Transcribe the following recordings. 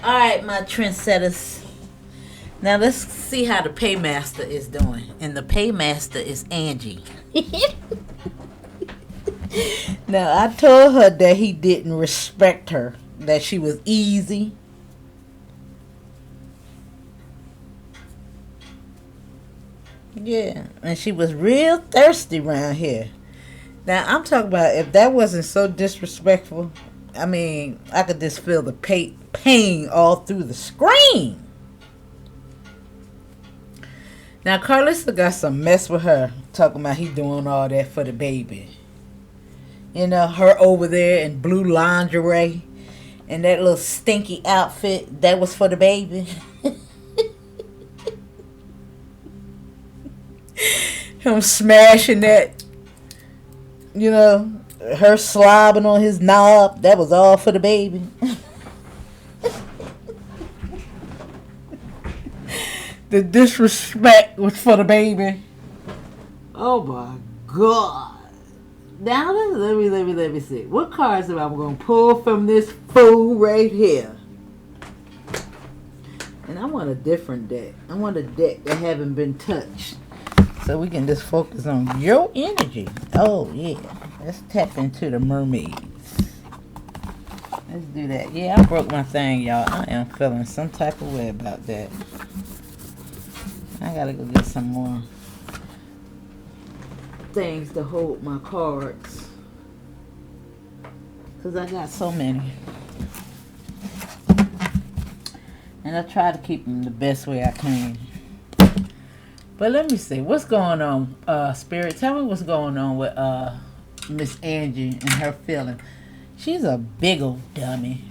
Alright, my trendsetters. Now let's see how the paymaster is doing. And the paymaster is Angie. Now I told her that he didn't respect her. That she was easy. Yeah. And she was real thirsty around here. Now I'm talking about if that wasn't so disrespectful. I mean, I could just feel the pain all through the screen. Now, Carlissa got some mess with her, talking about he doing all that for the baby. You know, her over there in blue lingerie and that little stinky outfit, that was for the baby. Him smashing that, you know, her slobbing on his knob, that was all for the baby. The disrespect was for the baby. Oh my God. Now let me see. What cards am I going to pull from this fool right here? And I want a different deck. I want a deck that haven't been touched. So we can just focus on your energy. Oh yeah. Let's tap into the mermaids. Let's do that. Yeah, I broke my thing, y'all. I am feeling some type of way about that. I gotta go get some more things to hold my cards. Because I got so many. And I try to keep them the best way I can. But let me see. What's going on, Spirit? Tell me what's going on with Miss Angie and her feeling. She's a big old dummy.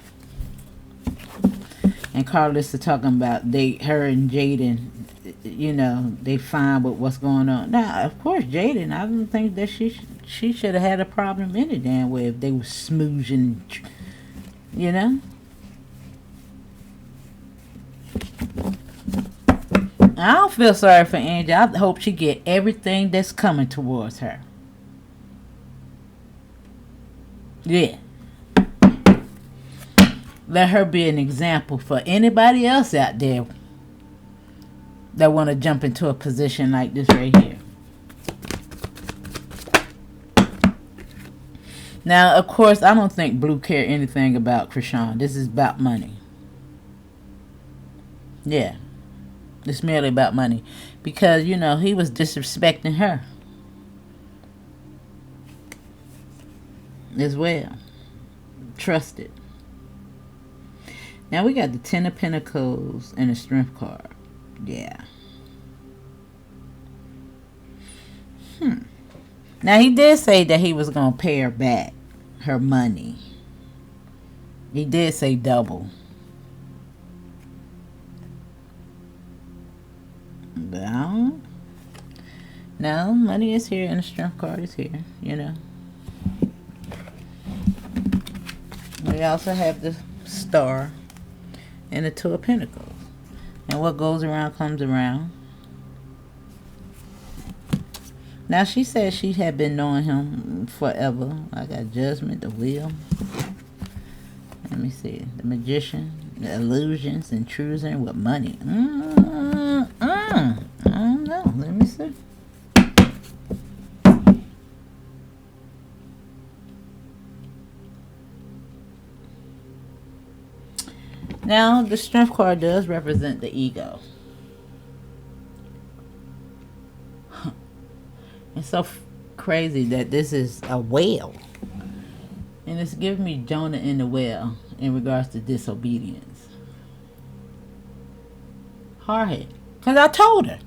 And Carlissa talking about her and Jaden, you know, they fine with what's going on. Now, of course, Jaden, I don't think that she should have had a problem any damn way if they were smooching, you know. I don't feel sorry for Angie. I hope she get everything that's coming towards her. Yeah. Let her be an example for anybody else out there that want to jump into a position like this right here. Now, of course, I don't think Blue care anything about Chrisean. This is about money. Yeah. It's merely about money. Because, you know, he was disrespecting her as well. Trusted. Now we got the 10 of Pentacles and a Strength card. Yeah. Now he did say that he was going to pay her back her money. He did say double. But I don't. No, money is here and the Strength card is here, you know. We also have the Star and the 2 of Pentacles. And what goes around comes around. Now she said she had been knowing him forever. I got Judgment, the Wheel. Let me see. The Magician, the Illusions, Intrusion with money. I don't know. Let me see. Now, the Strength card does represent the ego. It's so crazy that this is a whale. And it's giving me Jonah in the whale in regards to disobedience. Hardhead. Because I told her.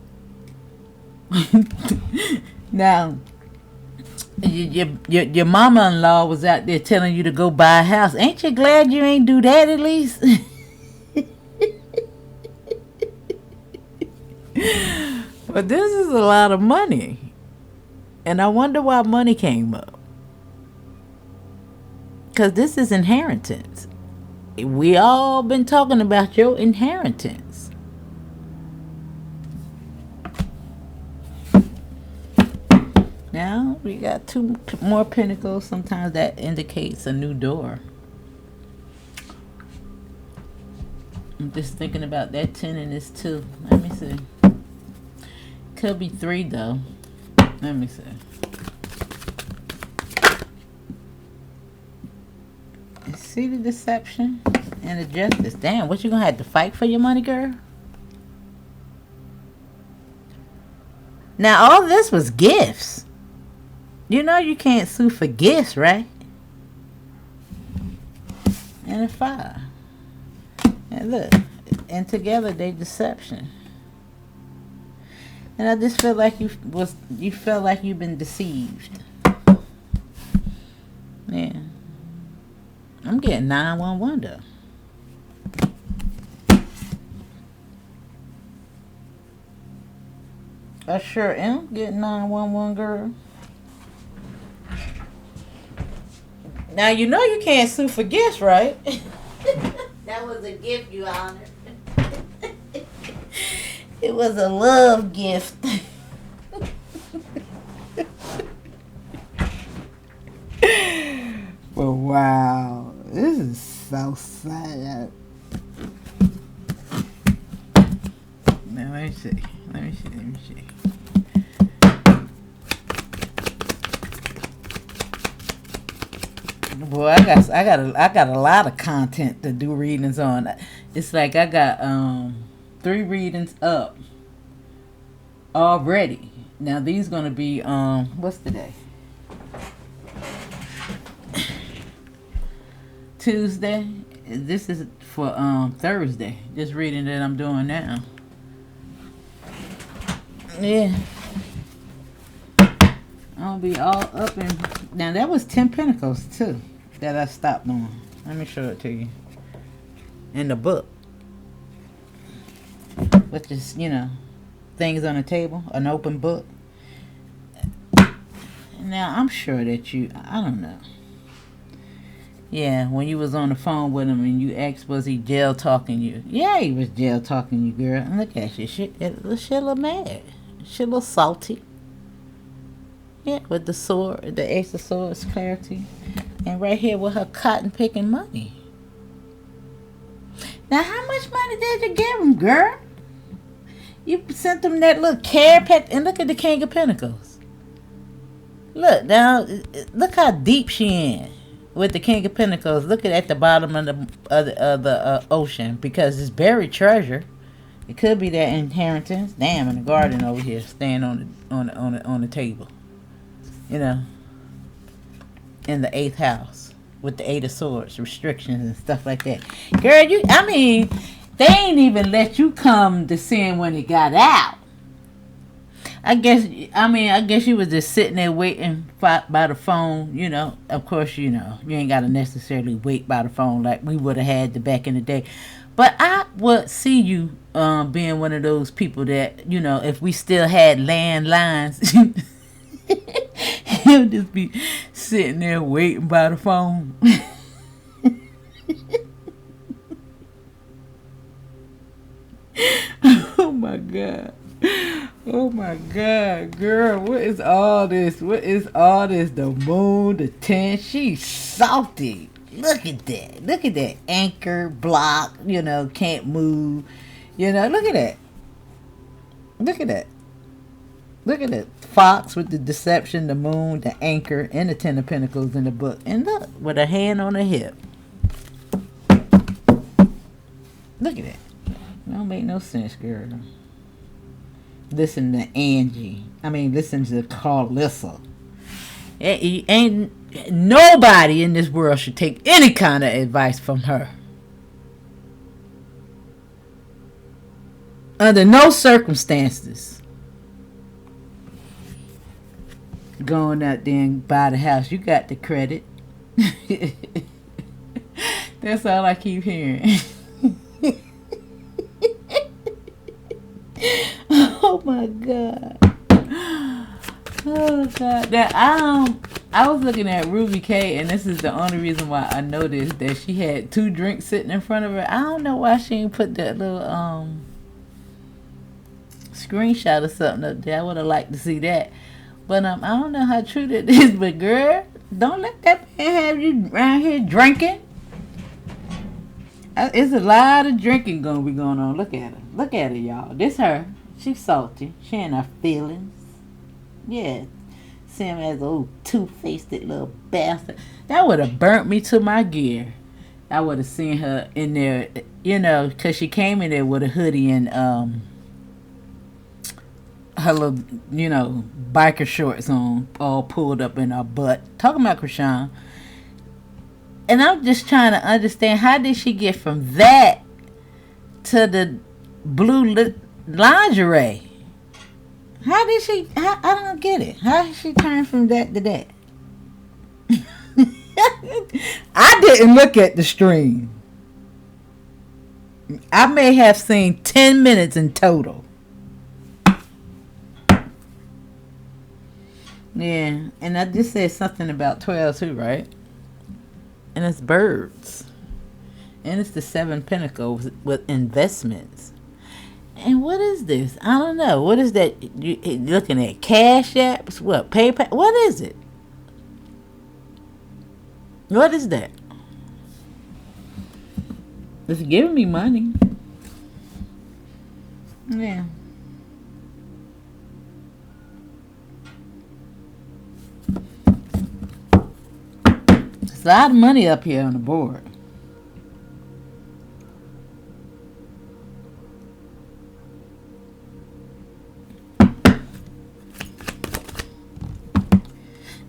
Now, your mama-in-law was out there telling you to go buy a house. Ain't you glad you ain't do that at least? But this is a lot of money. And I wonder why money came up. Because this is inheritance. We all been talking about your inheritance. Now we got 2 more pentacles. Sometimes that indicates a new door. I'm just thinking about that 10 and this 2. Let me see. Could be 3 though. Let me see. See the deception and the justice. Damn, what you gonna have to fight for your money, girl? Now all this was gifts. You know you can't sue for gifts, right? And a 5. And look, and together they deception. And I just feel like you felt like you've been deceived. Yeah. I'm getting 911 though. I sure am getting 911, girl. Now you know you can't sue for gifts, right? That was a gift, you honored. It was a love gift. But wow, this is so sad. Now let me see. Boy, I got a lot of content to do readings on. It's like I got 3 readings up already. Now these gonna be what's today? Tuesday. This is for Thursday. This reading that I'm doing now. Yeah. I'll be all up in. Now that was 10 Pentacles too that I stopped on. Let me show it to you. In the book. Which is, you know, things on the table, an open book. Now I'm sure that I don't know. Yeah, when you was on the phone with him and you asked, was he jail talking you? Yeah, he was jail talking you, girl. And look at you. She a little mad. She a little salty. Yeah, with the sword, the Ace of Swords, clarity. And right here with her cotton picking money. Now, how much money did you give him, girl? You sent him that little care pack. And look at the King of Pentacles. Look, now, look how deep she in. With the King of Pentacles, look at the bottom of the ocean, because it's buried treasure. It could be that inheritance. Damn, in the garden over here, staying on the table. You know, in the 8th house with the 8 of Swords, restrictions and stuff like that. Girl, they ain't even let you come to see him when he got out. I guess you was just sitting there waiting by the phone, you know. Of course, you know, you ain't got to necessarily wait by the phone like we would have had back in the day. But I would see you being one of those people that, you know, if we still had landlines, he'll just be sitting there waiting by the phone. Oh my God. Oh my God, girl, what is all this? What is all this? The moon, the 10, she's salty. Look at that. Look at that. Anchor, block, you know, can't move. You know, look at that. Look at that. Look at that. Fox with the deception, the moon, the anchor, and the 10 of Pentacles in the book. And look, with a hand on her hip. Look at that. Don't make no sense, girl. Listen to Angie. Listen to Carlissa. Ain't nobody in this world should take any kind of advice from her. Under no circumstances. Going out there and buy the house. You got the credit. That's all I keep hearing. Oh my God. Oh God. Now I was looking at Ruby K, and this is the only reason why I noticed that she had 2 drinks sitting in front of her. I don't know why she didn't put that little screenshot or something up there. I would have liked to see that. But I don't know how true that is, but girl, don't let that man have you around here drinking. It's a lot of drinking gonna be going on. Look at her. Look at her, y'all. This her. She's salty. She ain't her feelings. Yeah. See him as a old two-faced little bastard. That would have burnt me to my gear. I would have seen her in there, because she came in there with a hoodie and her little, biker shorts on, all pulled up in her butt. Talking about Chrisean. And I'm just trying to understand, how did she get from that to the blue lingerie? How did she, I don't get it. How did she turn from that to that? I didn't look at the stream. I may have seen 10 minutes in total. Yeah, and I just said something about 12 too, right? And it's birds. And it's the 7 Pentacles with investments. And what is this? I don't know. What is that? You looking at Cash Apps? What? PayPal? What is it? What is that? It's giving me money. Yeah. There's a lot of money up here on the board.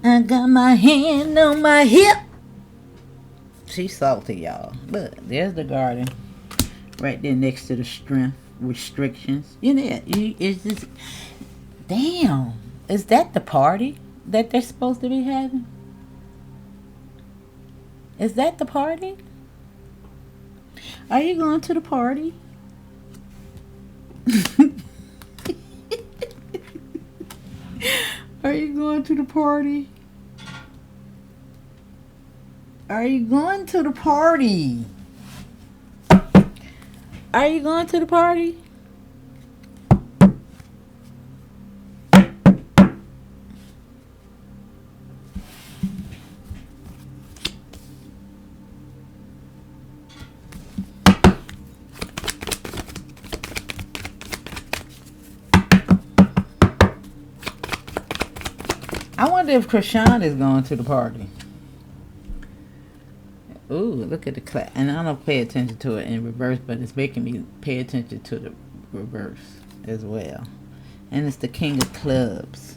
I got my hand on my hip. She's salty, y'all. Look, there's the garden. Right there next to the strength restrictions. It's just... Damn. Is that the party that they're supposed to be having? Is that the party? Are you going to the party? Are you going to the party? Are you going to the party? Are you going to the party? I wonder if Chrisean is going to the party. Ooh, look at the clap. And I don't pay attention to it in reverse, but it's making me pay attention to the reverse as well. And it's the King of Clubs.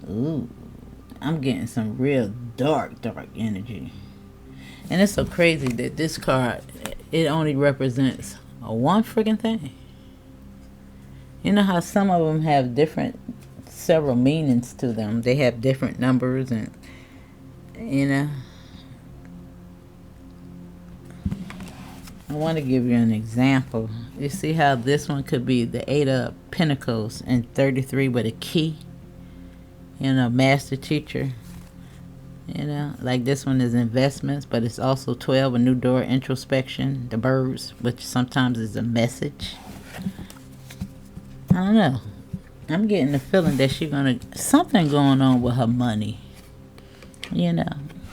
Ooh, I'm getting some real dark energy. And it's so crazy that this card, it only represents one friggin' thing. You know how some of them have several meanings to them. They have different numbers and, I want to give you an example. You see how this one could be the 8 of Pentacles and 33 with a key. Master teacher. Like this one is investments, but it's also 12, a new door, introspection, the birds, which sometimes is a message. I don't know. I'm getting the feeling that something going on with her money.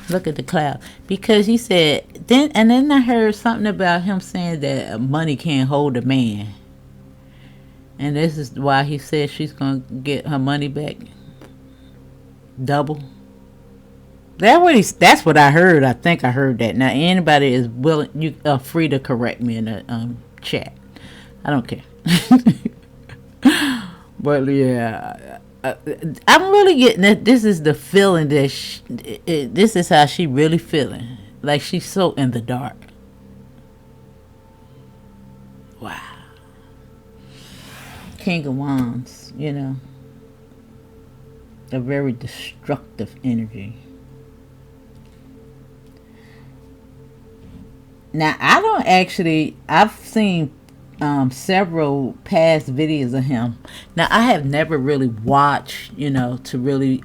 Look at the cloud. Because he said, then I heard something about him saying that money can't hold a man. And this is why he said she's going to get her money back double. That's what I heard. I think I heard that. Now, anybody is willing, you are free to correct me in the chat. I don't care. But yeah, I'm really getting that. This is the feeling that this is how she really feeling. Like she's so in the dark. Wow. King of Wands, a very destructive energy. Now, I've seen several past videos of him. Now, I have never really watched, to really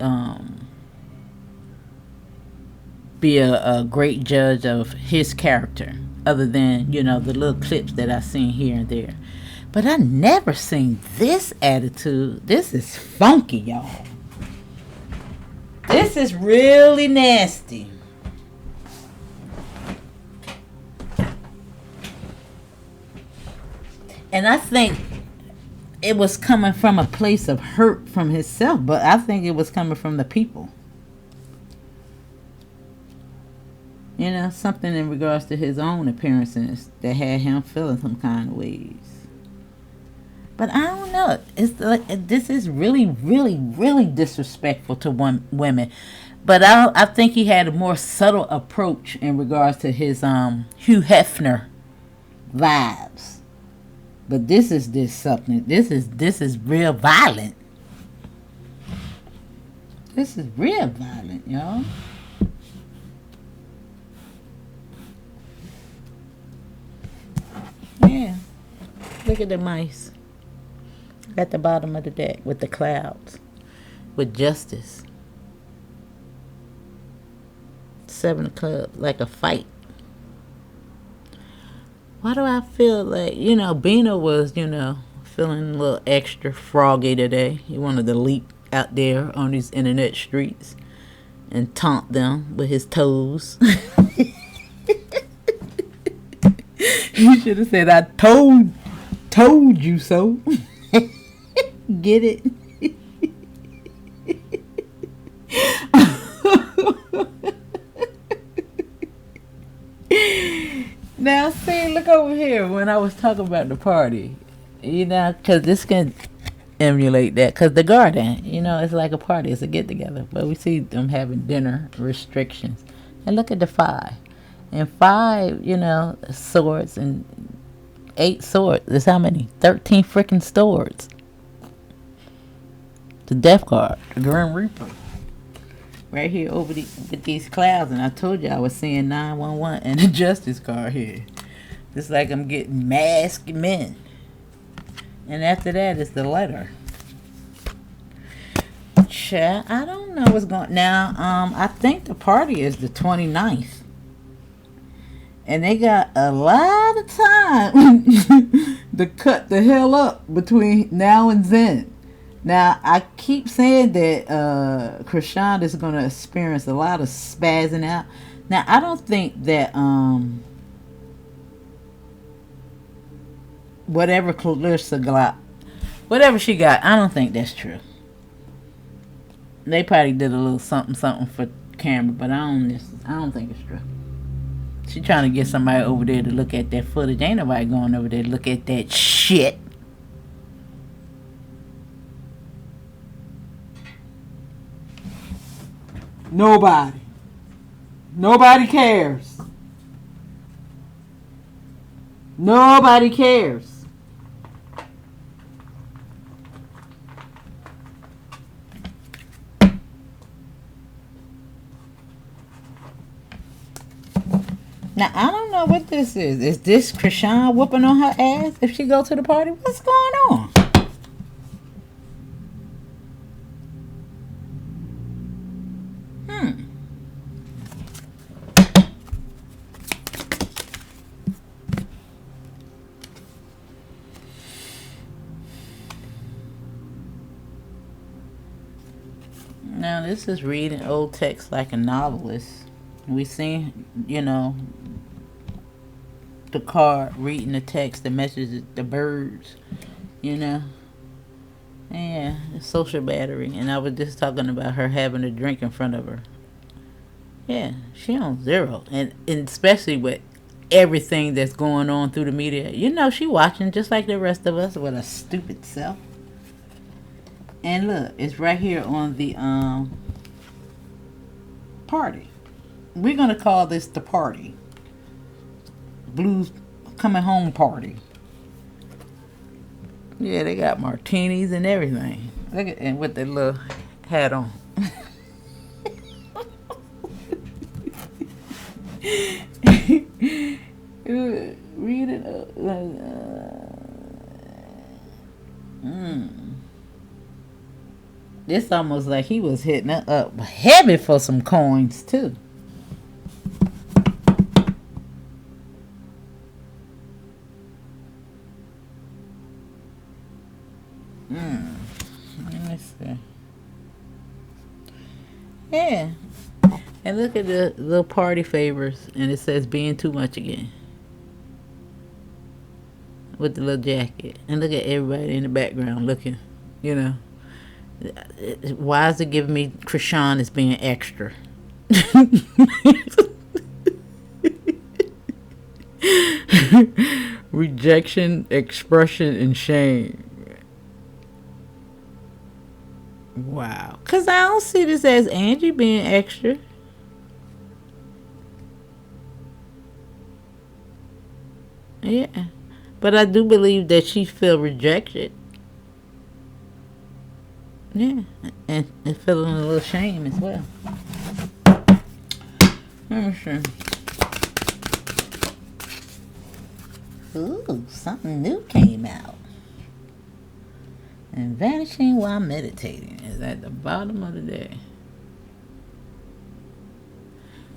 be a great judge of his character, other than, the little clips that I've seen here and there. But I never seen this attitude. This is funky, y'all. This is really nasty. And I think it was coming from a place of hurt from himself, but I think it was coming from the people. You know, something in regards to his own appearances that had him feeling some kind of ways. But I don't know. It's like this is really, really, really disrespectful to women. But I think he had a more subtle approach in regards to his Hugh Hefner vibes. But this is something. This is real violent. This is real violent, y'all. Yeah. Look at the mice at the bottom of the deck with the clouds, with justice. 7 of clubs, like a fight. Why do I feel like, Bino was, feeling a little extra froggy today. He wanted to leap out there on these internet streets and taunt them with his toes. He should have said, I told you so. Get it? Now, see, look over here when I was talking about the party. Because this can emulate that. Because the garden, it's like a party. It's a get-together. But we see them having dinner restrictions. And look at the 5. And 5, swords and 8 swords. Is how many? 13 freaking swords. The Death card. The Grim Reaper. Right here over with these clouds. And I told you I was seeing 911 and the Justice card here. It's like I'm getting masked men. And after that is the letter. I don't know what's going on. Now, I think the party is the 29th. And they got a lot of time to cut the hell up between now and then. Now, I keep saying that Chrisean is going to experience a lot of spazzing out. Now, I don't think that whatever she got, I don't think that's true. They probably did a little something for camera, but I don't think it's true. She trying to get somebody over there to look at that footage. Ain't nobody going over there to look at that shit. Nobody cares. Nobody cares. Now, I don't know what this is. Is this Chrisean whooping on her ass if she go to the party? What's going on? Now, this is reading old text like a novelist. We see, the card reading the text, the messages, the birds, Yeah, social battery. And I was just talking about her having a drink in front of her. Yeah, she on 0. And especially with everything that's going on through the media. She watching just like the rest of us with a stupid self. And look, it's right here on the party. We're going to call this the party. Blues coming home party. Yeah, they got martinis and everything. Look at, and with their little hat on. Read it up. It's almost like he was hitting it up heavy for some coins too. Let me see. Yeah. And look at the little party favors, and it says being too much again. with the little jacket. And look at everybody in the background looking, you know. Why is it giving me Chrisean as being extra? Rejection, expression, and shame. Wow. Because I don't see this as Angie being extra. Yeah. But I do believe that she feel rejected. Yeah. And feeling a little shame as well. I'm sure. Ooh, something new came out. And vanishing while meditating is at the bottom of the day.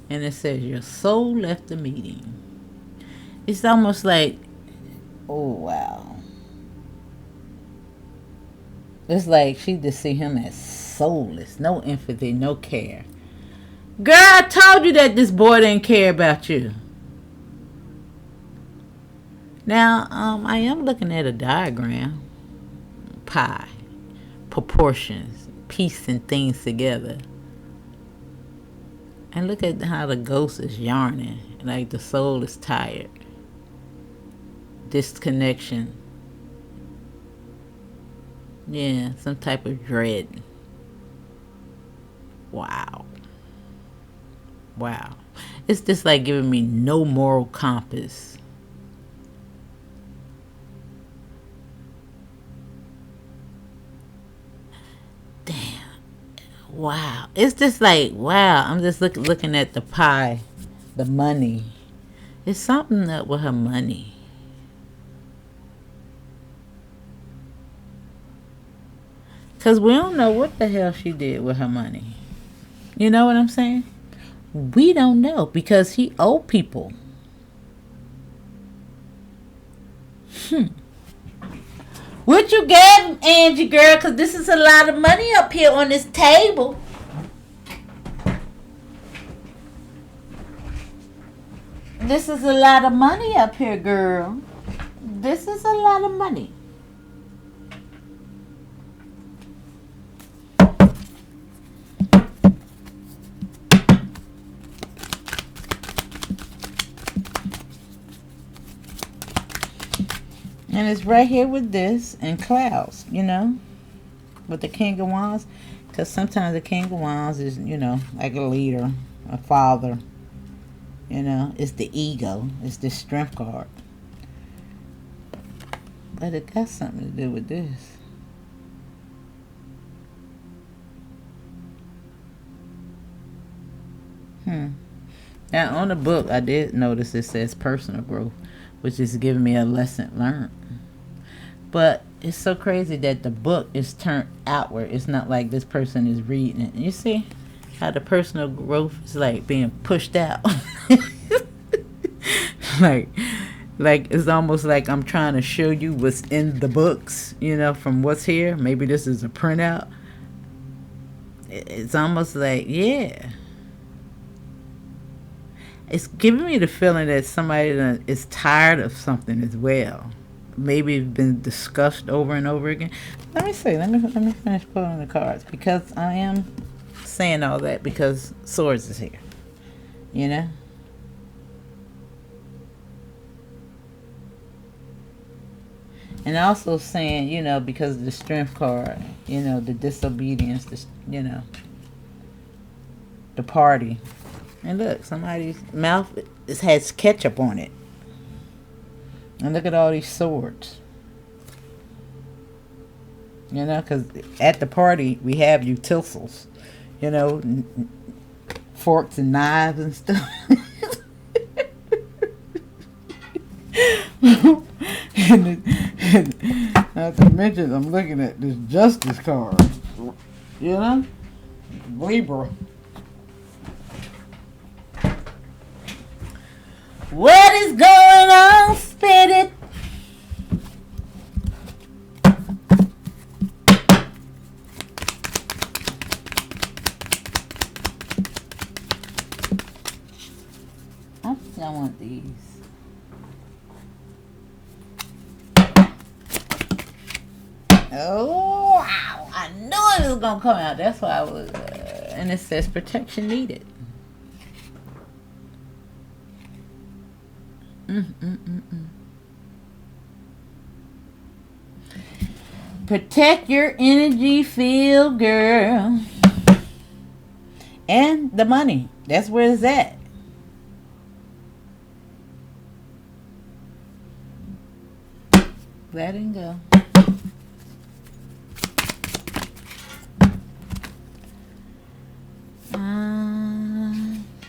And it says your soul left the meeting. It's almost like, oh wow. It's like she just see him as soulless. No empathy, no care. Girl, I told you that this boy didn't care about you. Now, I am looking at a diagram. Pie. Proportions. Piecing things together. And look at how the ghost is yarning. Like the soul is tired. Disconnection. Yeah, some type of dread. Wow. Wow. It's just like giving me no moral compass. Damn. Wow. It's just like, wow. I'm just looking at the pie. The money. It's something up with her money. Because we don't know what the hell she did with her money. You know what I'm saying? We don't know because he owed people. What you get, Angie girl? Because this is a lot of money up here on this table. This is a lot of money up here, girl. This is a lot of money. And it's right here with this and clouds, you know, with the King of Wands. Because sometimes the King of Wands is, you know, like a leader, a father. You know, it's the ego. It's the strength card. But it got something to do with this. Now, on the book, I did notice it says personal growth, which is giving me a lesson learned. But it's so crazy that the book is turned outward. It's not like this person is reading it. You see how the personal growth is like being pushed out. like it's almost like I'm trying to show you what's in the books, you know, from what's here. Maybe this is a printout. It's almost like, yeah. It's giving me the feeling that somebody is tired of something as well. Maybe it's been discussed over and over again. Let me see. Let me finish pulling the cards, because I am saying all that because Swords is here. You know? And also saying, you know, because of the Strength card, you know, the disobedience, you know, the party. And look, somebody's mouth has ketchup on it. And look at all these swords. You know, because at the party, we have utensils. You know, forks and knives and stuff. and not to mention, I'm looking at this Justice card. You know? Libra. What is going on, Spirit? I want these. Oh, wow. I knew it was going to come out. That's why I was... and it says protection needed. Protect your energy field, girl. And the money. That's where it's at. Letting go.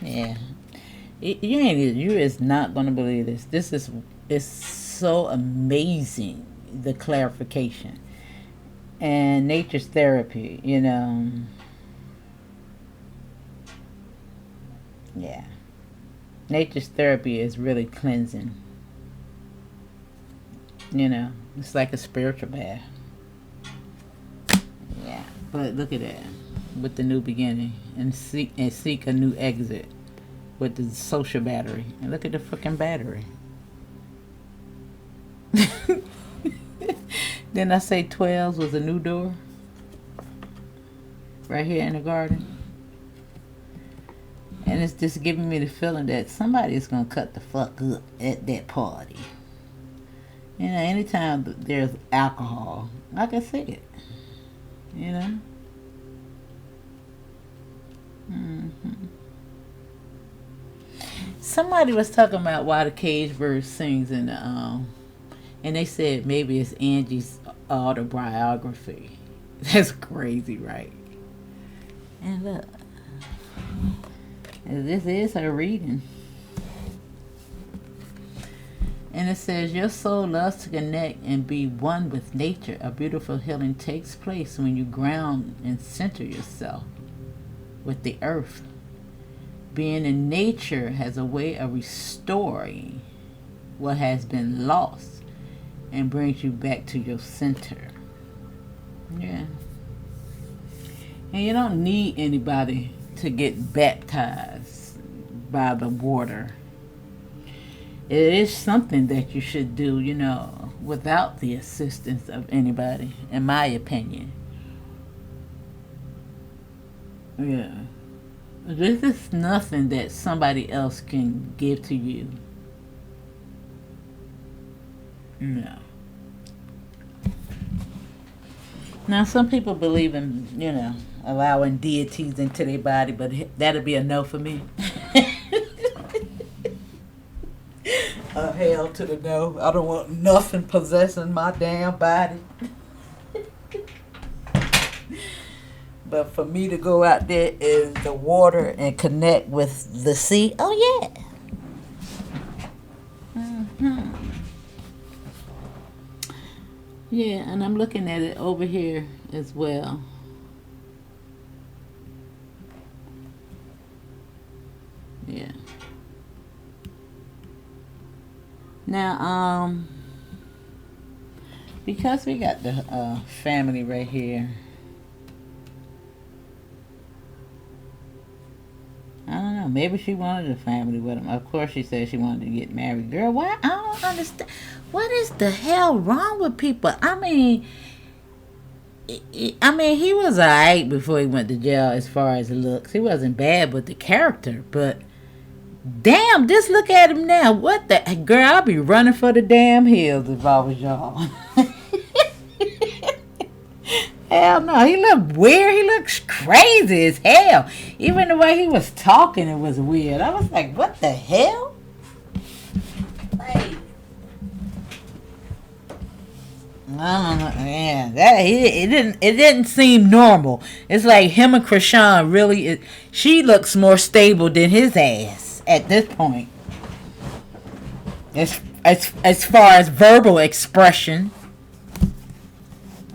Yeah. You is not gonna believe this. This is so amazing. The clarification and nature's therapy. You know. Yeah. Nature's therapy is really cleansing. You know, it's like a spiritual bath. Yeah, but look at that. With the new beginning and seek a new exit with the social battery. And look at the fucking battery. Didn't I say 12s was a new door? Right here in the garden. And it's just giving me the feeling that somebody is going to cut the fuck up at that party. You know, anytime there's alcohol, I can see it. You know? Somebody was talking about why the cage bird sings in the, and they said maybe it's Angie's autobiography. That's crazy, right? And look. This is her reading. And it says, your soul loves to connect and be one with nature. A beautiful healing takes place when you ground and center yourself with the earth. Being in nature has a way of restoring what has been lost and brings you back to your center. Yeah. And you don't need anybody to get baptized by the water. It is something that you should do, you know, without the assistance of anybody, in my opinion. Yeah. This is nothing that somebody else can give to you. No. Now, some people believe in, you know, allowing deities into their body, but that'll be a no for me. Hell to the no. I don't want nothing possessing my damn body. But for me to go out there in the water and connect with the sea, oh yeah. Yeah, and I'm looking at it over here as well. Yeah. Now, because we got the family right here, I don't know. Maybe she wanted a family with him. Of course, she said she wanted to get married. Girl, why? I don't understand. What is the hell wrong with people? I mean, he was alright before he went to jail as far as looks. He wasn't bad with the character, but damn, just look at him now. What the girl? I'll be running for the damn hills if I was y'all. Hell no, he looked weird. He looks crazy as hell. Even the way he was talking, it was weird. I was like, what the hell? Like, I don't know. Yeah, it didn't seem normal. It's like him and Chrisean really. She looks more stable than his ass at this point. As far as verbal expression.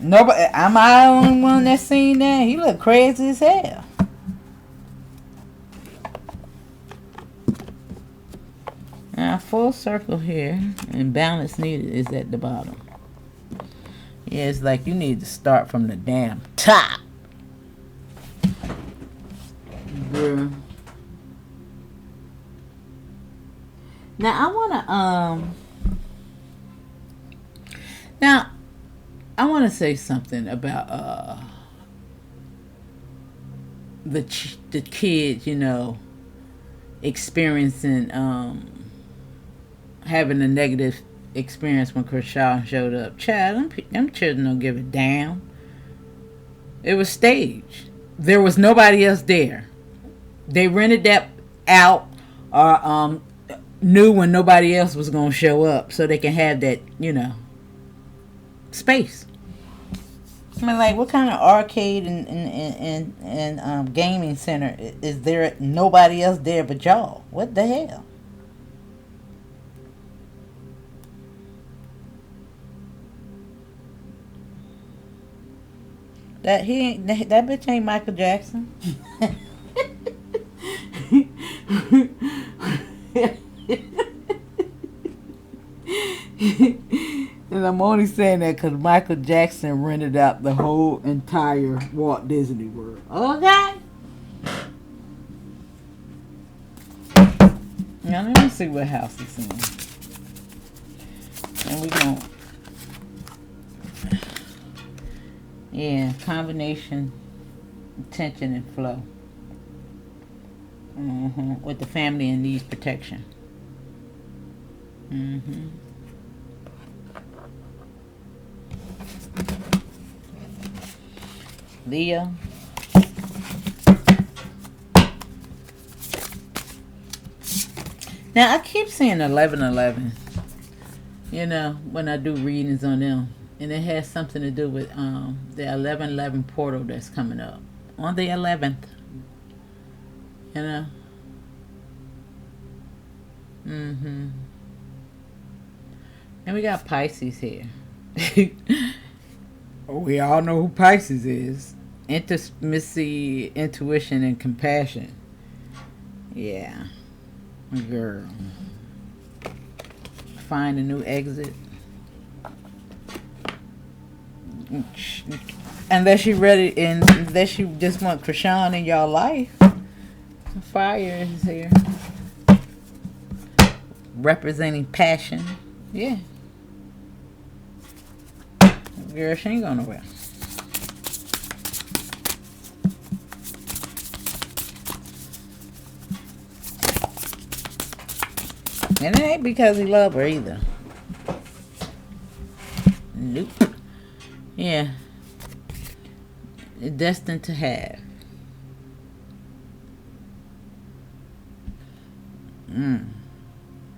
Nobody. Am I the only one that seen that? He look crazy as hell. Now full circle here, and balance needed is at the bottom. Yeah, it's like you need to start from the damn top. Girl. Now I wanna now I want to say something about the kids, you know, experiencing having a negative experience when Chrisean showed up. Child, them children don't give a damn. It was staged. There was nobody else there. They rented that out or knew when nobody else was going to show up so they can have that, you know, space. I mean, like, what kind of arcade and gaming center is there? Nobody else there but y'all. What the hell? That bitch ain't Michael Jackson. And I'm only saying that because Michael Jackson rented out the whole entire Walt Disney World. Okay. Now let me see what house it's in. And we gonna, yeah, combination, tension and flow. With the family and needs protection. Leo. Now I keep saying 1111. You know, when I do readings on them, and it has something to do with the 1111 portal that's coming up on the 11th. You know. And we got Pisces here. We all know who Pisces is. Intimacy, intuition, and compassion. Yeah. Girl. Find a new exit. Unless you ready, and unless you just want Chrisean in your life. Fire is here. Representing passion. Yeah. Girl, she ain't going nowhere. And it ain't because he love her either. Nope. Yeah. Destined to have.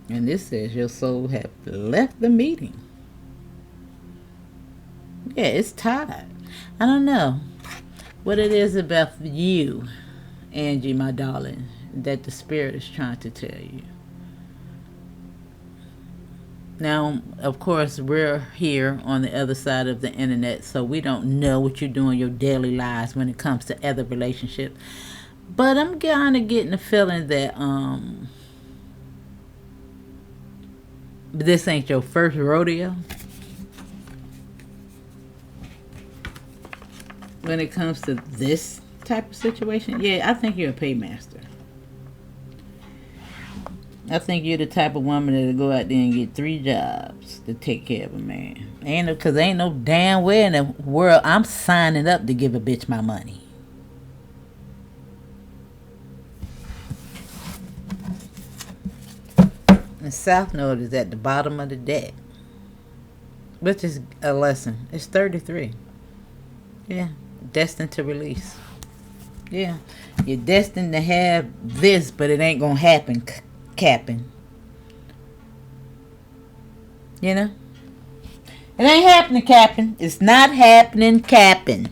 And this says your soul have left the meeting. Yeah, it's tired. I don't know what it is about you, Angie, my darling, that the spirit is trying to tell you. Now, of course, we're here on the other side of the internet, so we don't know what you do in your daily lives when it comes to other relationships. But I'm kind of getting the feeling that this ain't your first rodeo when it comes to this type of situation. Yeah, I think you're a paymaster. I think you're the type of woman that'll go out there and get 3 jobs to take care of a man. Because ain't no damn way in the world I'm signing up to give a bitch my money. The South Node is at the bottom of the deck, which is a lesson. It's 33. Yeah, destined to release. Yeah, you're destined to have this, but it ain't gonna happen. Capping. You know? It ain't happening, capping. It's not happening, capping.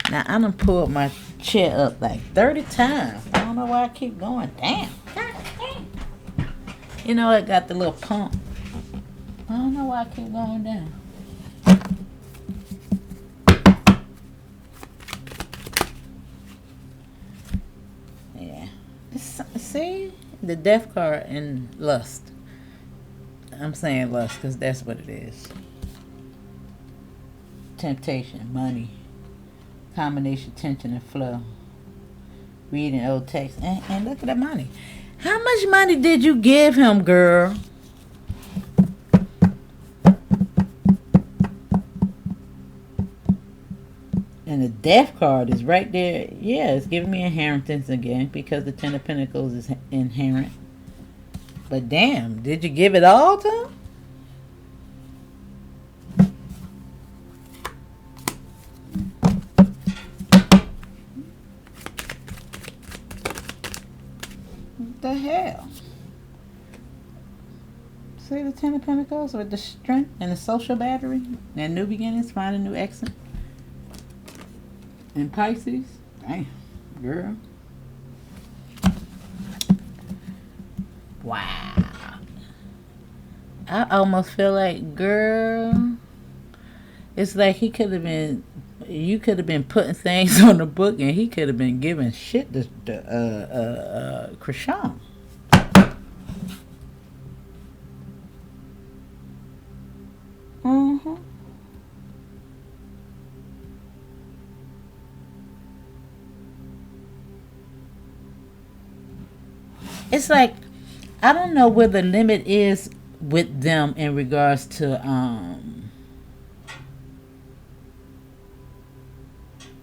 Now, I done pulled my chair up like 30 times. I don't know why I keep going. Damn. God damn. You know, it got the little pump. I don't know why I keep going down. See? The death card in lust. I'm saying lust because that's what it is. Temptation, money, combination, tension, and flow. Reading old text. And look at the money. How much money did you give him, girl? Death card is right there. Yeah, it's giving me inheritance again because the Ten of Pentacles is inherent. But damn, did you give it all to him? What the hell? See the Ten of Pentacles with the strength and the social battery and new beginnings, find a new exit. And Pisces, damn, girl. Wow. I almost feel like, girl, it's like he could have been, you could have been putting things on the book and he could have been giving shit to Chrisean. Mm-hmm. It's like, I don't know where the limit is with them in regards to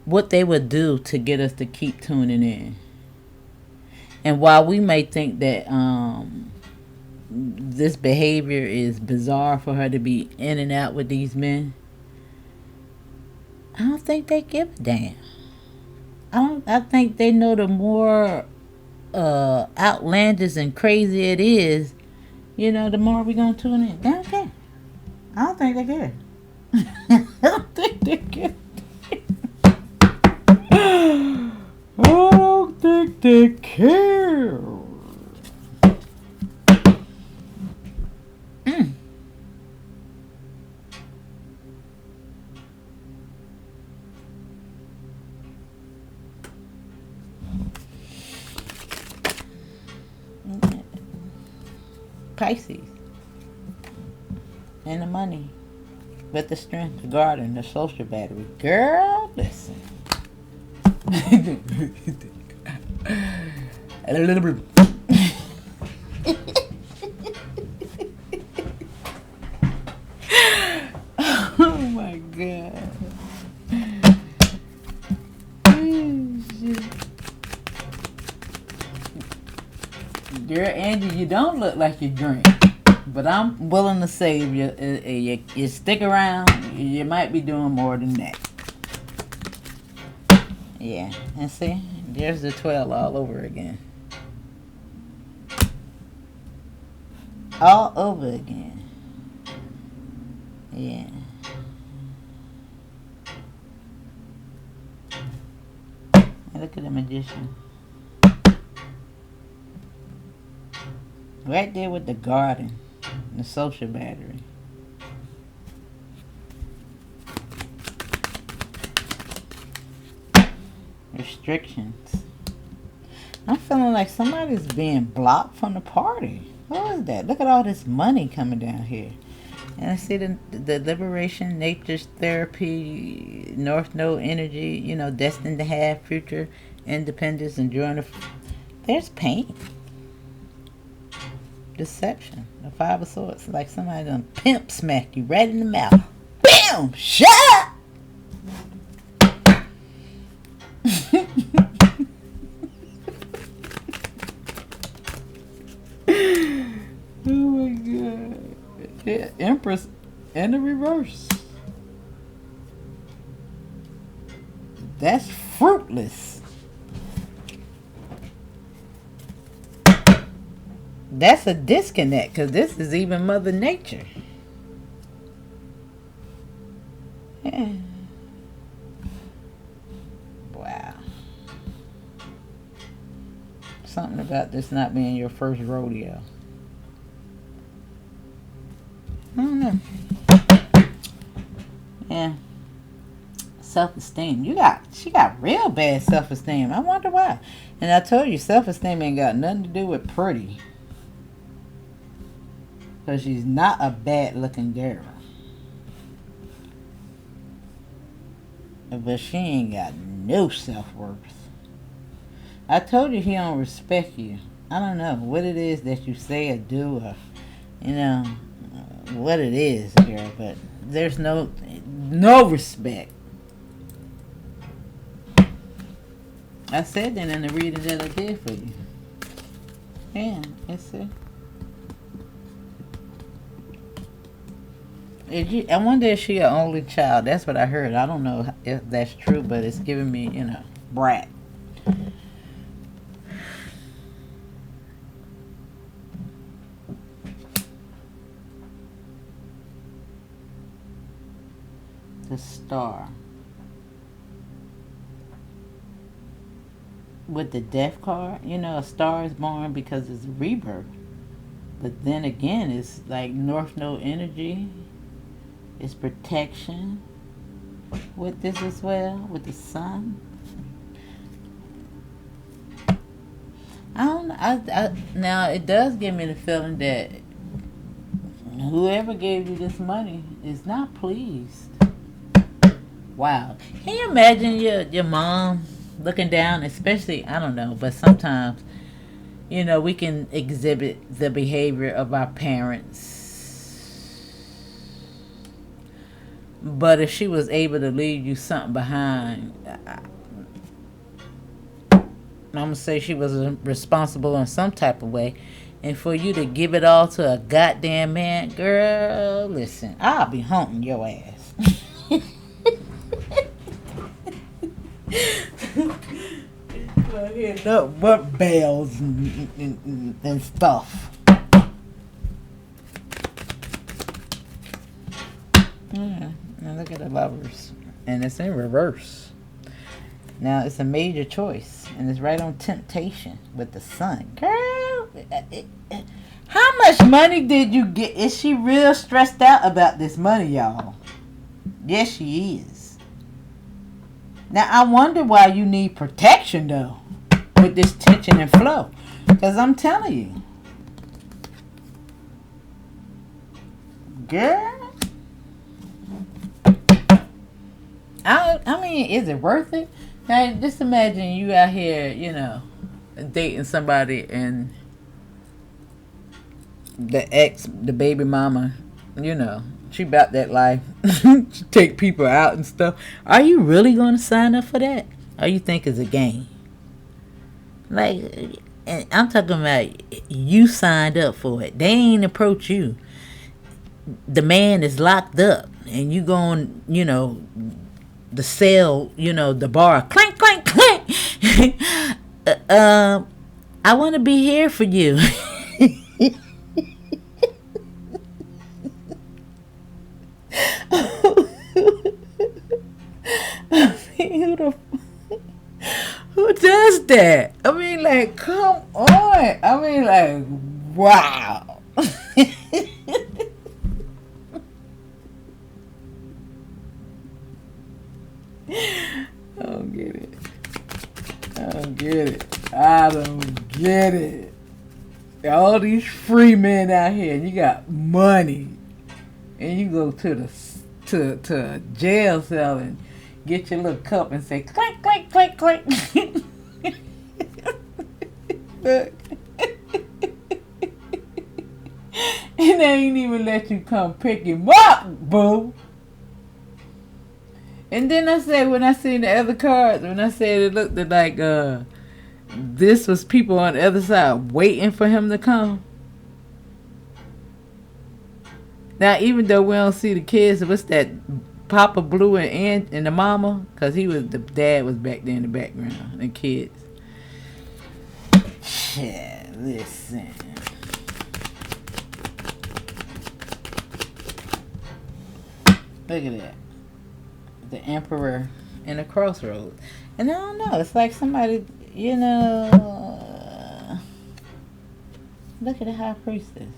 what they would do to get us to keep tuning in. And while we may think that this behavior is bizarre for her to be in and out with these men, I don't think they give a damn. I think they know the more outlandish and crazy it is, you know, the more we gonna tune in. They don't care. I don't think they care. I don't think they care. I don't think they care. Pisces. And the money. With the strength, the garden, the social battery. Girl, listen. A little bit. Oh my God. Girl, Angie, you don't look like you drink. But I'm willing to say if you stick around, you might be doing more than that. Yeah, and see, there's the 12 all over again. All over again. Yeah. And look at the Magician. Right there with the garden. The social battery. Restrictions. I'm feeling like somebody's being blocked from the party. What is that? Look at all this money coming down here. And I see the liberation, nature's therapy, North Node energy, you know, destined to have future independence, enjoying there's pain. Deception. The Five of Swords. Like somebody done pimp smack you right in the mouth. Bam! Shut up! Oh my God. Yeah, Empress and the reverse. That's fruitless. That's a disconnect because this is even Mother Nature. Yeah. Wow. Something about this not being your first rodeo. I don't know. Yeah. Self-esteem. She got real bad self-esteem. I wonder why. And I told you, self-esteem ain't got nothing to do with pretty. Because she's not a bad-looking girl. But she ain't got no self-worth. I told you he don't respect you. I don't know what it is that you say or do or, you know, what it is, girl. But there's no respect. I said that in the reading that I did for you. Yeah, that's it. I wonder if she an only child. That's what I heard. I don't know if that's true, but it's giving me, brat. The star. With the death card, a star is born because it's a rebirth. But then again, it's like North Node energy. It's protection with this as well, with the sun. I don't know. Now, it does give me the feeling that whoever gave you this money is not pleased. Wow. Can you imagine your mom looking down, especially, I don't know, but sometimes, we can exhibit the behavior of our parents. But if she was able to leave you something behind, I'm going to say she was responsible in some type of way. And for you to give it all to a goddamn man, girl, listen, I'll be haunting your ass. What bells and stuff. Yeah, now look at the Lovers, and it's in reverse. Now it's a major choice, and it's right on temptation with the sun. Girl, how much money did you get? Is she real stressed out about this money, y'all? Yes, she is. Now I wonder why you need protection though, with this tension and flow, because I'm telling you, girl. I mean, is it worth it? Now, just imagine you out here, dating somebody and the baby mama, she about that life. She take people out and stuff. Are you really going to sign up for that? Or you think it's a game? Like, and I'm talking about you signed up for it. They ain't approach you. The man is locked up and you going, the cell, the bar, clank, clank, clank. I want to be here for you. I mean, who does that? I mean, like, come on. I mean, like, wow. I don't get it. I don't get it. All these free men out here, and you got money, and you go to a jail cell and get your little cup and say clank, clank, clank, clank. Look. And they ain't even let you come pick him up, boo. And then I said, when I seen the other cards, when I said it looked like this was people on the other side waiting for him to come. Now, even though we don't see the kids, what's that? Papa Blue and the mama, because the dad was back there in the background, and kids. Yeah, listen. Look at that. The Emperor in a crossroads. And I don't know, it's like somebody, look at the High Priestess.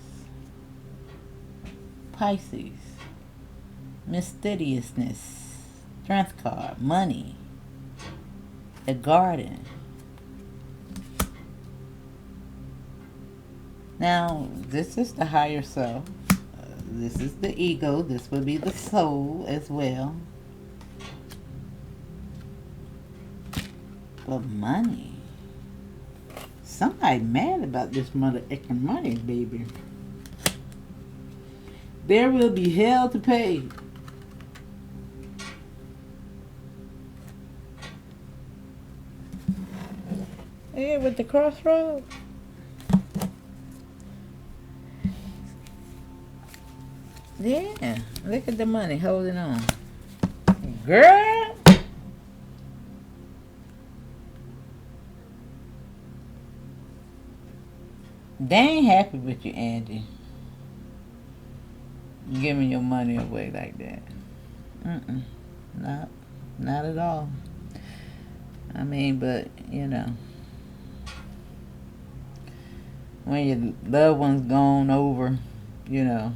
Pisces. Mystidiousness. Strength card. Money. The Garden. Now, this is the higher self. This is the ego. This would be the soul as well. But money. Somebody mad about this mother-icking money, baby. There will be hell to pay. Yeah, with the crossroads. Yeah, look at the money holding on. Girl. They ain't happy with you, Angie. You giving your money away like that. Not at all. I mean, but, you know, when your loved one's gone over, you know,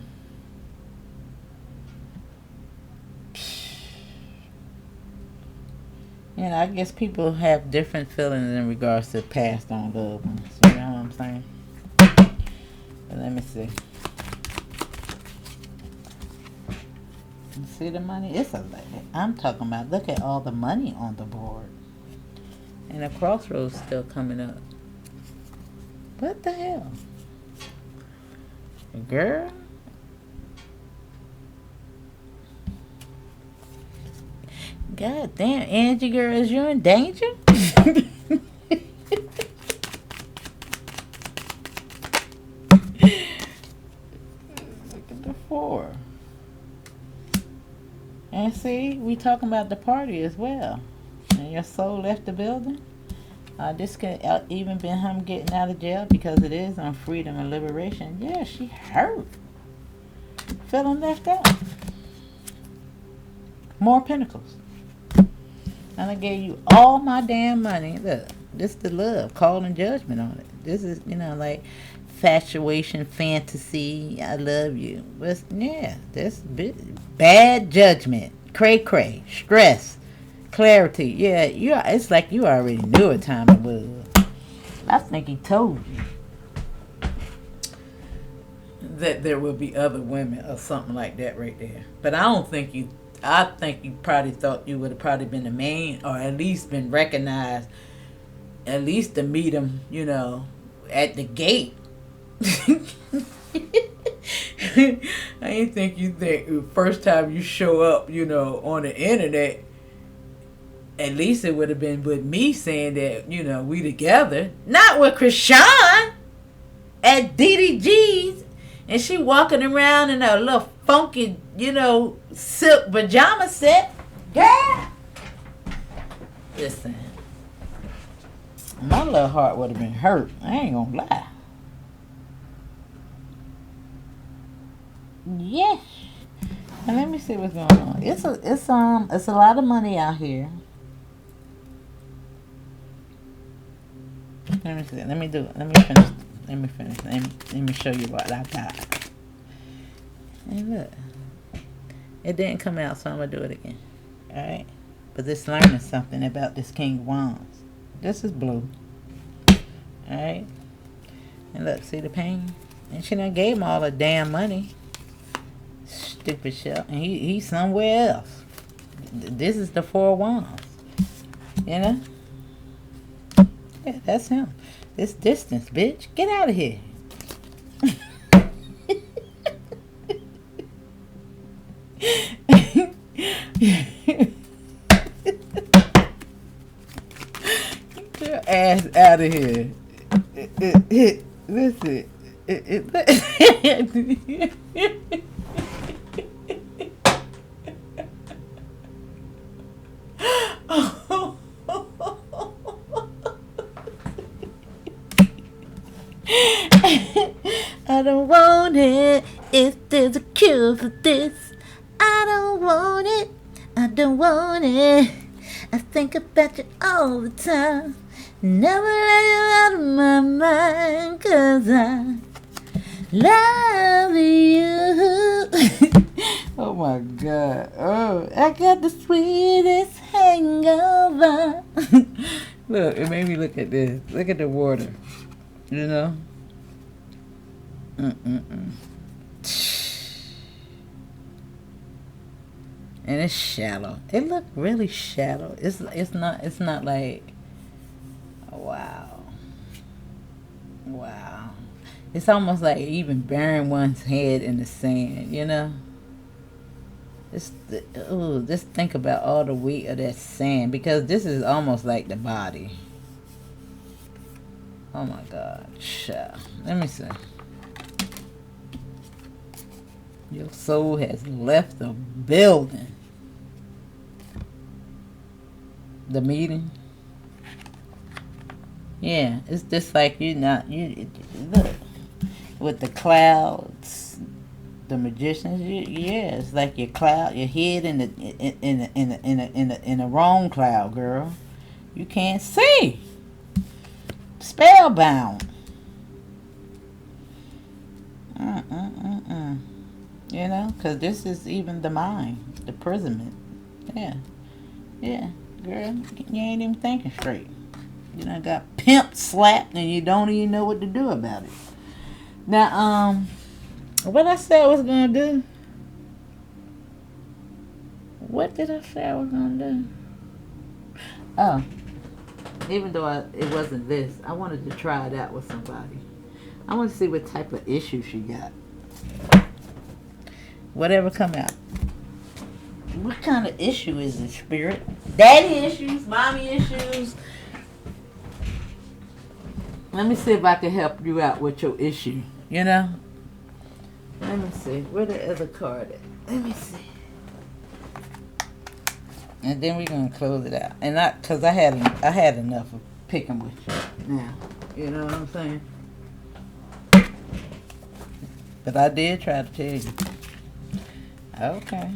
I guess people have different feelings in regards to passed on loved ones. You know what I'm saying? But let me see. You see the money? It's a. I'm talking about. Look at all the money on the board, and the crossroads still coming up. What the hell, girl? God damn, Angie, girl, is you in danger? Look at the 4. And see, we talking about the party as well. And your soul left the building. This could even been him getting out of jail because it is on freedom and liberation. Yeah, she hurt. Feeling left out. More pentacles. And I gave you all my damn money. Look, this is the love, calling judgment on it. This is, like infatuation, fantasy. I love you. But yeah, this bad judgment, cray, stress, clarity. Yeah, it's like you already knew what time it was. I think he told you that there will be other women or something like that right there. But I think you probably thought you would have probably been the man, or at least been recognized, at least to meet him, at the gate. I ain't think you think first time you show up, on the internet, at least it would have been with me saying that, we together. Not with Chrisean at DDG's, and she walking around in a little funky, silk pajama set. Yeah. Listen, my little heart would have been hurt. I ain't gonna lie. Yes. And let me see what's going on. It's a lot of money out here. Let me see. Let me finish. Let me show you what I got. And look. It didn't come out, so I'm going to do it again. Alright? But this learning something about this King of Wands. This is blue. Alright? And look, see the pain? And she done gave him all the damn money. Stupid shit. And he's somewhere else. This is the 4 of Wands. Yeah, that's him. This distance, bitch. Get out of here. Get your ass out of here. Listen. I don't want it if there's a cure for this. I don't want it. I don't want it. I think about you all the time. Never let you out of my mind, 'cause I love you. Oh my God. Oh, I got the sweetest hangover. Look, it made me look at this. Look at the water. And it's shallow. It looked really shallow. It's not like, wow. It's almost like even burying one's head in the sand, Just think about all the weight of that sand, because this is almost like the body. Oh my God. Child. Let me see. Your soul has left the building. The meeting. Yeah, it's just like you look with the clouds, the magicians. Yeah, it's like your cloud, your head in the wrong cloud, girl. You can't see. Spellbound. You know, because this is even the mind, the imprisonment. Yeah, yeah, girl, you ain't even thinking straight. You done got pimp slapped and you don't even know what to do about it. Now, what I said I was gonna do? What did I say I was gonna do? Oh, even though it wasn't this, I wanted to try it out with somebody. I want to see what type of issue she got. Whatever come out. What kind of issue is it, spirit? Daddy issues, mommy issues. Let me see if I can help you out with your issue. You know? Let me see. Where the other card at? Let me see. And then we're gonna close it out. And cause I had enough of picking with you now. You know what I'm saying? But I did try to tell you. Okay.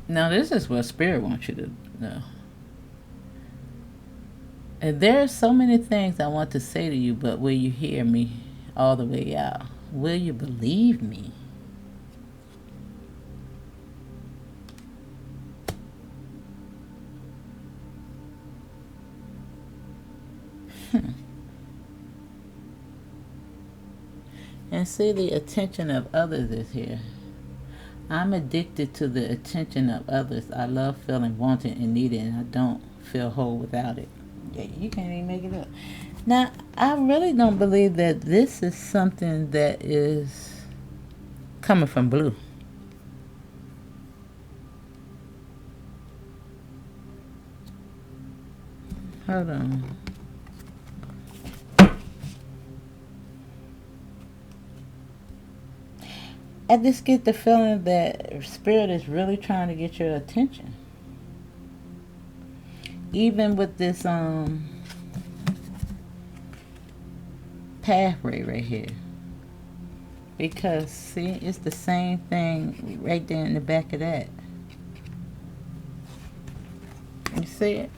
Now this is what Spirit wants you to know. And there are so many things I want to say to you, but will you hear me all the way out? Will you believe me? And see, the attention of others is here. I'm addicted to the attention of others. I love feeling wanted and needed, and I don't feel whole without it. Yeah, you can't even make it up. Now, I really don't believe that this is something that is coming from Blue. Hold on. I just get the feeling that Spirit is really trying to get your attention. Even with this pathway right here. Because, see, it's the same thing right there in the back of that. You see it?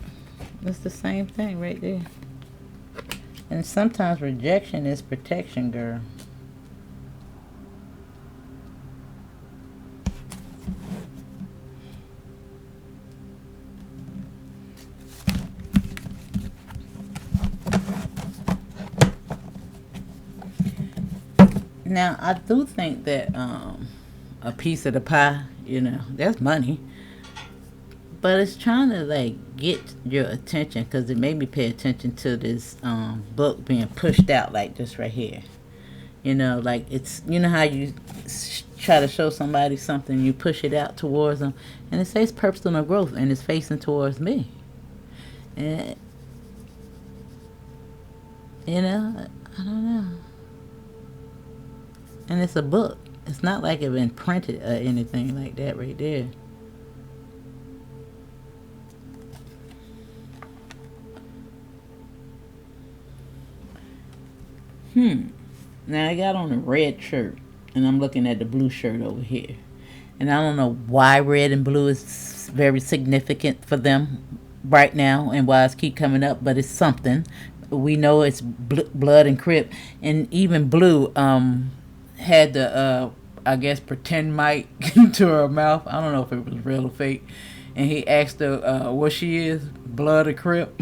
It's the same thing right there. And sometimes rejection is protection, girl. Now, I do think that a piece of the pie, you know, that's money. But it's trying to, like, get your attention because it made me pay attention to this book being pushed out like this right here. You know, like it's, you know how you try to show somebody something, you push it out towards them. And it says personal growth and it's facing towards me. And, you know, I don't know. And it's a book. It's not like it been printed or anything like that right there. Now I got on a red shirt. And I'm looking at the blue shirt over here. And I don't know why red and blue is very significant for them right now. And why it's keep coming up. But it's something. We know it's blood and Crip. And even Blue, had the I guess pretend mic to her mouth. I don't know if it was real or fake. And he asked her what she is, blood or Crip.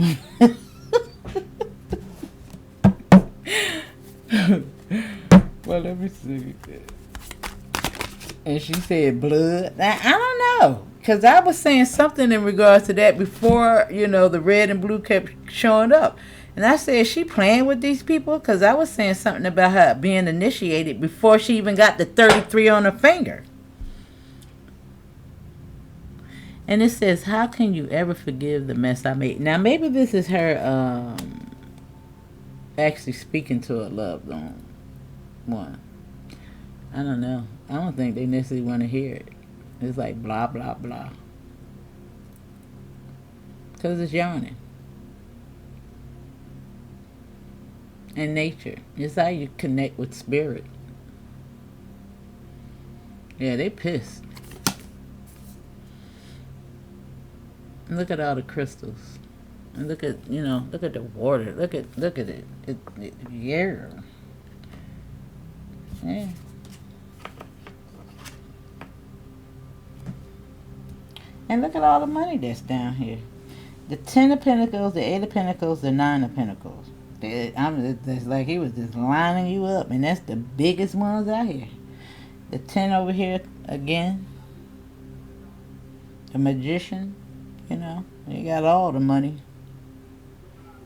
Well, let me see. And she said blood. Now, I don't know, because I was saying something in regards to that before, you know, the red and blue kept showing up. And I said, is she playing with these people? Because I was saying something about her being initiated before she even got the 33 on her finger. And it says, how can you ever forgive the mess I made? Now, maybe this is her actually speaking to a loved one. I don't know. I don't think they necessarily want to hear it. It's like blah, blah, blah. Because it's yawning. And nature. It's how you connect with spirit. Yeah, they pissed. And look at all the crystals. And look at, look at the water. Look at it. Yeah. Yeah. And look at all the money that's down here. The 10 of Pentacles, the 8 of Pentacles, the 9 of Pentacles. It's like he was just lining you up. And that's the biggest ones out here. The 10 over here again. The Magician. You got all the money.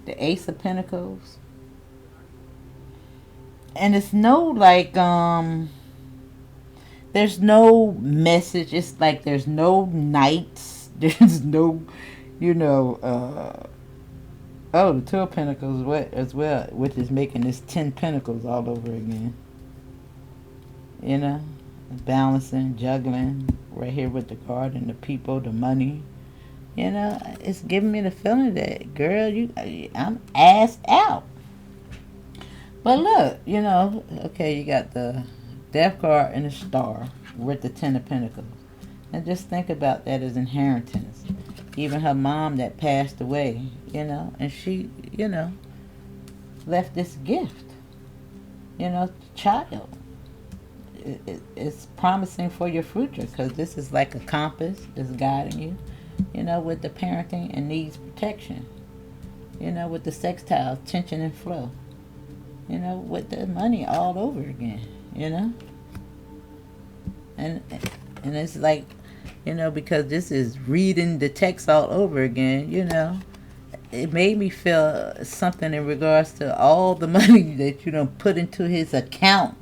The Ace of Pentacles. And it's no like, there's no message. It's like there's no knights. There's no, oh, the 2 of Pentacles as well, which is making this 10 Pentacles all over again. Balancing, juggling, right here with the card and the people, the money. It's giving me the feeling that, girl, I'm assed out. But look, okay, you got the Death card and the Star with the 10 of Pentacles. And just think about that as inheritance. Even her mom that passed away, and she, left this gift, child. It's promising for your future, because this is like a compass that's guiding you, with the parenting and needs protection, with the sextile, tension and flow, with the money all over again, and it's like, because this is reading the text all over again, it made me feel something in regards to all the money that you don't put into his account.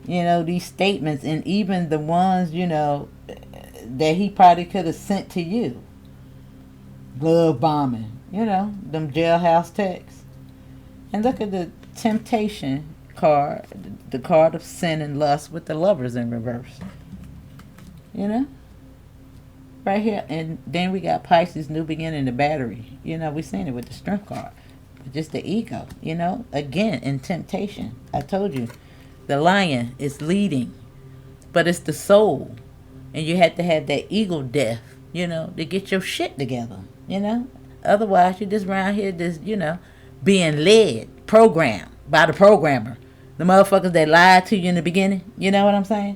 These statements, and even the ones, that he probably could have sent to you. Love bombing, them jailhouse texts. And look at the Temptation card, the card of sin and lust with the Lovers in reverse. Right here. And then we got Pisces, New Beginning, the Battery. We seen it with the Strength card. But just the ego, again, in temptation. I told you. The lion is leading, but it's the soul. And you have to have that ego death, to get your shit together, Otherwise, you're just around here just, being led, programmed by the programmer. The motherfuckers that lied to you in the beginning. You know what I'm saying?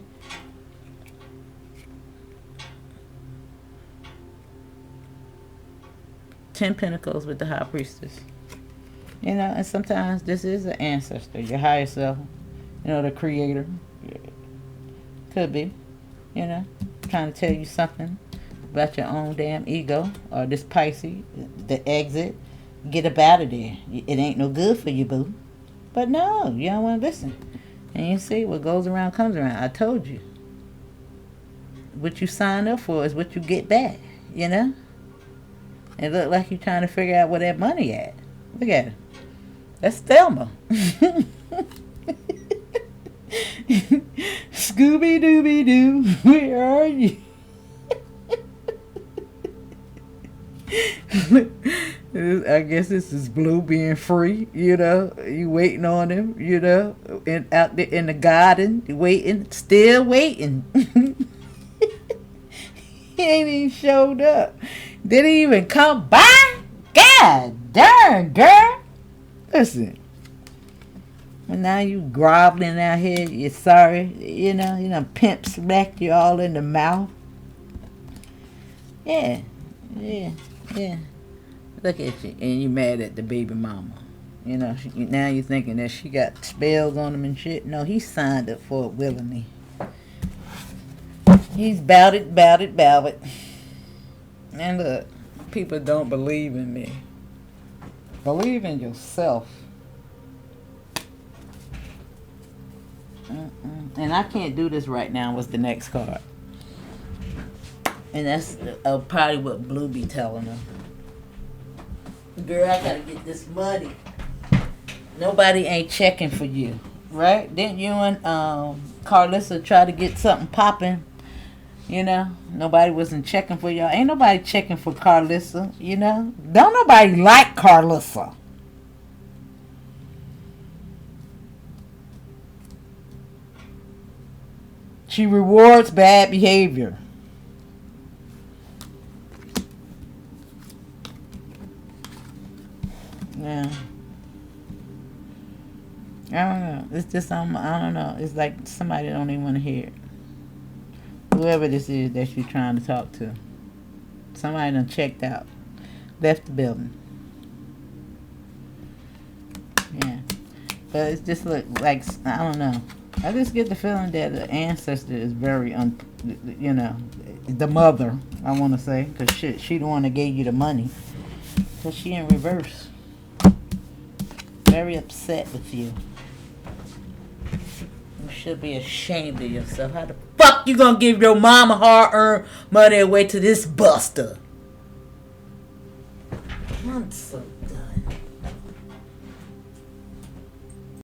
Ten Pentacles with the High Priestess. And sometimes this is an ancestor, your higher self. The creator. Could be. Trying to tell you something about your own damn ego. Or this Pisces, the exit. Get up out of there. It ain't no good for you, boo. But no, you don't want to listen. And you see, what goes around comes around. I told you. What you sign up for is what you get back. It look like you're trying to figure out where that money at. Look at it. That's Thelma. Scooby-Dooby-Doo, where are you? I guess this is Blue being free, You waiting on him, and out there in the garden, waiting, still waiting. He ain't even showed up. Didn't even come by? God darn, girl. Listen. And now you groveling out here, you're sorry, you done pimp smacked you all in the mouth. Yeah. Look at you, and you mad at the baby mama. Now you're thinking that she got spells on him and shit. No, he signed up for it willingly. He's bout it. And look, people don't believe in me. Believe in yourself. And I can't do this right now. What's the next card? And that's probably what Blue be telling her. Girl, I gotta get this money. Nobody ain't checking for you, right? Didn't you and Carlissa try to get something popping? You know, nobody wasn't checking for y'all. Ain't nobody checking for Carlissa, you know? Don't nobody like Carlissa. She rewards bad behavior. Yeah. I don't know. It's just I don't know. It's like somebody don't even want to hear it. Whoever this is that you're trying to talk to. Somebody done checked out. Left the building. Yeah. But it's just like I don't know. I just get the feeling that the ancestor is very, you know, the mother, I want to say. Because she the one that gave you the money. Because she in reverse. Very upset with you. You should be ashamed of yourself. How the fuck you gonna give your mama hard-earned money away to this buster? I'm so done.